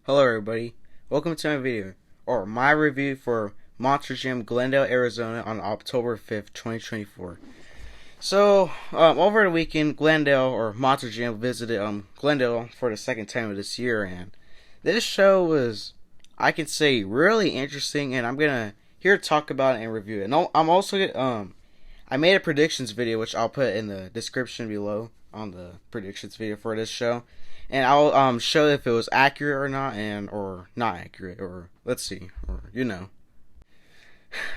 Hello everybody, welcome to my video, or my review for Monster Jam Glendale, Arizona on October 5th, 2024. So, over the weekend, Glendale, or Monster Jam, visited Glendale for the second time of this year, and this show was, I can say, really interesting, and I'm gonna here talk about it and review it. And I'm also, I made a predictions video, which I'll put in the description below on the predictions video for this show, and I'll show if it was accurate or not, or not accurate, or let's see, or.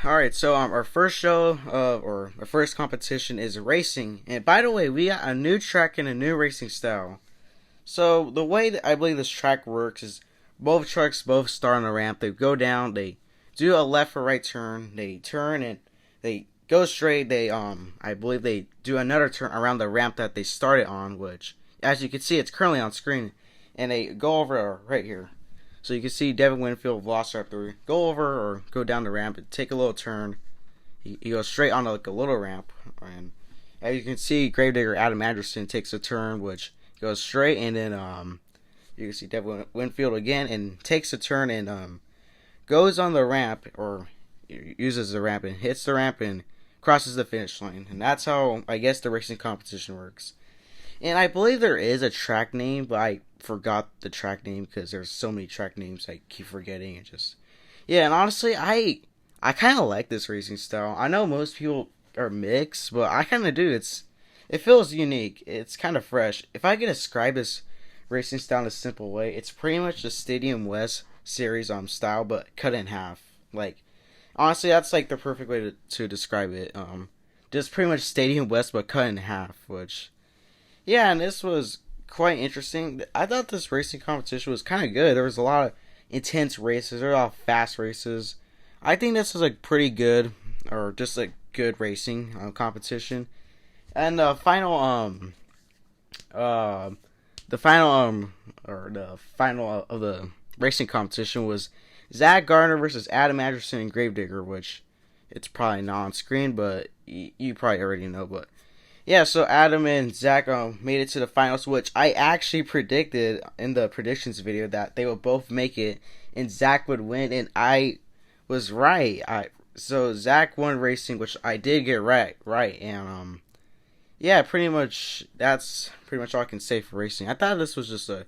All right, so our first show, or our first competition is racing, and by the way, we got a new track and a new racing style. So the way that I believe this track works is both trucks both start on a ramp. They go down, they do a left or right turn, they turn and they go straight. They I believe they do another turn around the ramp that they started on, which as you can see it's currently on screen, and they go over right here. So you can see Devin Winfield, Velociraptor, go over or go down the ramp and take a little turn. He goes straight on like a little ramp, and as you can see, Gravedigger Adam Anderson takes a turn, which goes straight, and then you can see Devin Winfield again and takes a turn and goes on the ramp, or uses the ramp and hits the ramp and crosses the finish line. And that's how I guess the racing competition works. And I believe there is a track name, but I forgot the track name because there's so many track names I keep forgetting. And just, yeah, and honestly, I kind of like this racing style. I know most people are mixed, but I kind of do. It feels unique. It's kind of fresh. If I could describe this racing style in a simple way, it's pretty much the Stadium West series style, but cut in half. Like, honestly, that's like the perfect way to describe it. Just pretty much Stadium West, but cut in half, which. Yeah, and this was quite interesting. I thought this racing competition was kind of good. There was a lot of intense races. There were a lot of fast races. I think this was like pretty good, or just like good racing competition. And the final of the racing competition was Zach Gardner versus Adam Anderson and Gravedigger, which it's probably not on screen, but you probably already know, but. Yeah, so Adam and Zach made it to the finals, which I actually predicted in the predictions video that they would both make it and Zach would win, and I was right. So Zach won racing, which I did get right, and yeah, pretty much that's pretty much all I can say for racing. I thought this was just a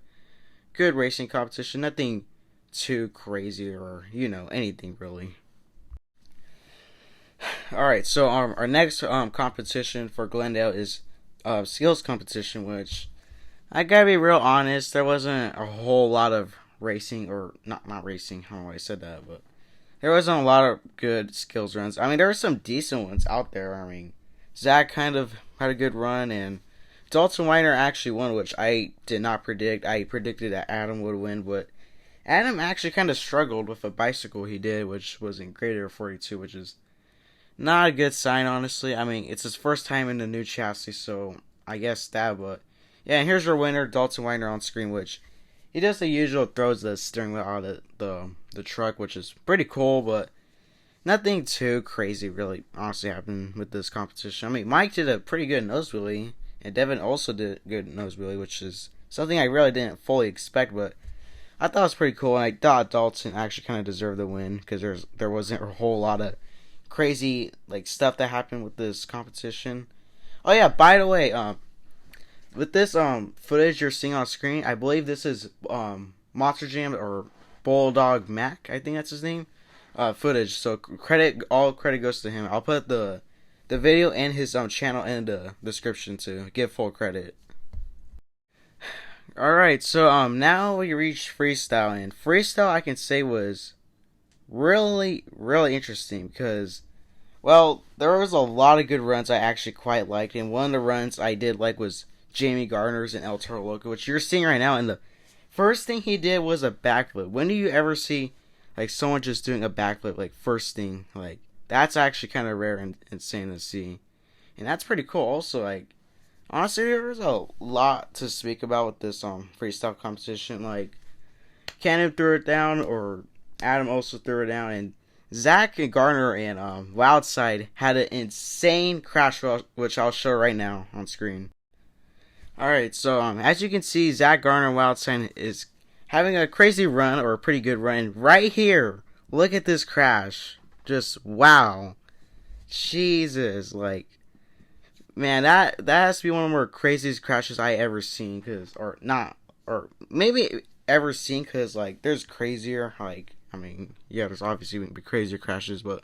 good racing competition, nothing too crazy or anything really. Alright, so our next competition for Glendale is skills competition, which I gotta be real honest, there wasn't a whole lot of racing, or not racing, I don't know why I said that, but there wasn't a lot of good skills runs. I mean, there were some decent ones out there. I mean, Zach kind of had a good run, and Dalton Weiner actually won, which I did not predict. I predicted that Adam would win, but Adam actually kind of struggled with a bicycle he did, which was in Grader 42, which is not a good sign, honestly. I mean, it's his first time in the new chassis, so I guess that, but yeah, and here's your winner, Dalton Weiner, on screen, which he does the usual, throws the steering wheel out of the truck, which is pretty cool, but nothing too crazy really honestly happened with this competition. I mean, Mike did a pretty good nose wheelie, and Devin also did a good nose wheelie, which is something I really didn't fully expect, but I thought it was pretty cool, and I thought Dalton actually kind of deserved the win, because there wasn't a whole lot of crazy like stuff that happened with this competition. Oh yeah, by the way, with this footage you're seeing on screen, I believe this is Monster Jam or Bulldog Mac, I think that's his name. Footage. So all credit goes to him. I'll put the video and his channel in the description to give full credit. Alright, so now we reach freestyle, and freestyle I can say was really interesting because, well, there was a lot of good runs I actually quite liked, and one of the runs I did like was Jamie Gardner's and El Toro Loco, which you're seeing right now, and the first thing he did was a backflip. When do you ever see like someone just doing a backflip like first thing? Like, that's actually kind of rare and insane to see, and that's pretty cool also. Like, honestly, there's a lot to speak about with this freestyle competition. Like, Cannon threw it down, or Adam also threw it down, and Zach and Garner and Wildside had an insane crash, which I'll show right now on screen. Alright, so as you can see, Zach Garner and Wildside having a crazy run or a pretty good run. Right here, look at this crash. Just wow, Jesus, like man, that has to be one of the more craziest crashes I ever seen. Or not, or maybe ever seen. Cause like there's crazier. Like I mean, yeah, there's obviously be crazier crashes, but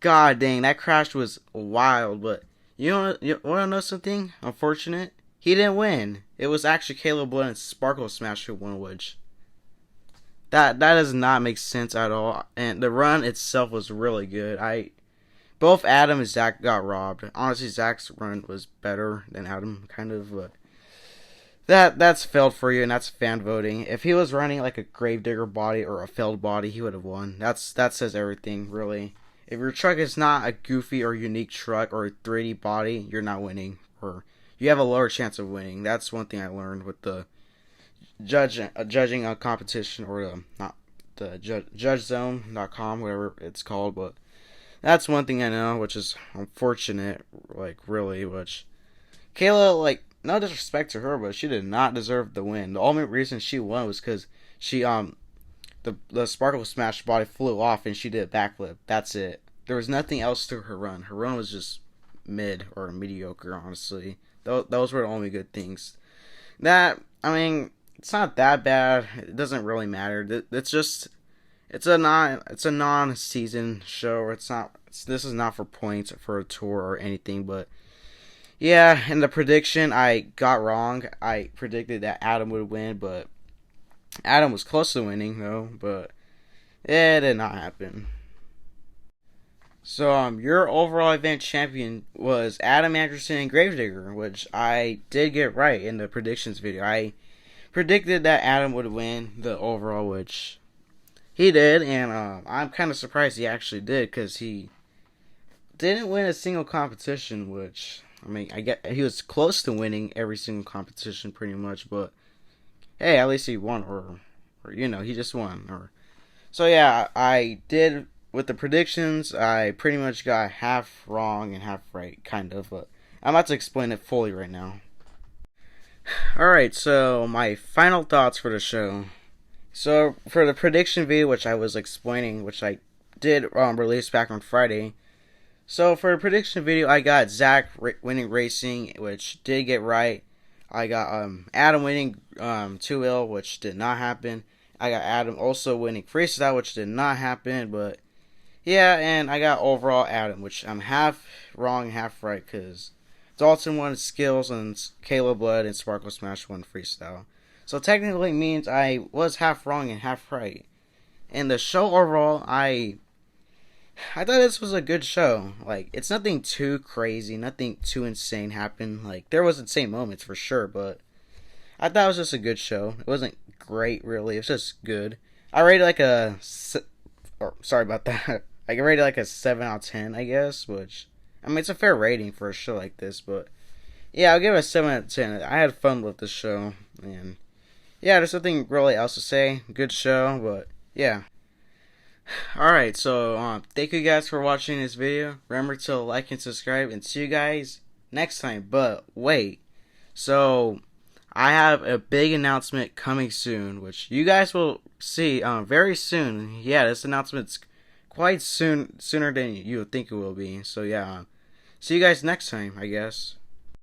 god dang, that crash was wild. But you want to know something unfortunate? He didn't win. It was actually Caleb Blood and Sparkle Smash who won, which that does not make sense at all. And the run itself was really good. Both Adam and Zach got robbed. Honestly, Zach's run was better than Adam, kind of, but that's failed for you, and that's fan voting. If he was running like a Gravedigger body or a failed body, he would have won. That says everything, really. If your truck is not a goofy or unique truck or a 3D body, you're not winning, or you have a lower chance of winning. That's one thing I learned with the judging a competition, or not the judgezone.com, whatever it's called, but that's one thing I know, which is unfortunate, like really, which Kayla, like, no disrespect to her, but she did not deserve the win. The only reason she won was because she the Sparkle Smash body flew off and she did a backflip. That's it. There was nothing else to her run. Her run was just mid or mediocre, honestly. Those were the only good things. I mean, it's not that bad. It doesn't really matter. It's a non-season show. This is not for points for a tour or anything. But yeah, in the prediction, I got wrong. I predicted that Adam would win, but Adam was close to winning though. But it did not happen. So your overall event champion was Adam Anderson and Gravedigger, which I did get right in the predictions video. I predicted that Adam would win the overall, which he did, and I'm kind of surprised he actually did, because he didn't win a single competition, which, I mean, he was close to winning every single competition pretty much, but hey, at least he won, or he just won. So yeah, I did. With the predictions, I pretty much got half wrong and half right, kind of, but I'm about to explain it fully right now. Alright, so my final thoughts for the show. So, for the prediction video, which I was explaining, which I did release back on Friday. So, for the prediction video, I got Zach winning racing, which did get right. I got Adam winning 2L, which did not happen. I got Adam also winning freestyle, which did not happen, but yeah, and I got overall Adam, which I'm half wrong and half right, because Dalton won skills and Caleb Blood and Sparkle Smash won freestyle. So technically means I was half wrong and half right. And the show overall, I thought this was a good show. Like, it's nothing too crazy, nothing too insane happened. Like, there was insane moments for sure, but I thought it was just a good show. It wasn't great, really. It was just good. I rated like sorry about that. I rated like a 7 out of 10, I guess, which, I mean, it's a fair rating for a show like this, but yeah, I'll give it a 7 out of 10. I had fun with this show, and yeah, there's nothing really else to say. Good show, but yeah. Alright, so thank you guys for watching this video. Remember to like and subscribe, and see you guys next time. But wait, so I have a big announcement coming soon, which you guys will see very soon. Yeah, this announcement's quite sooner than you would think it will be. So yeah, see you guys next time, I guess.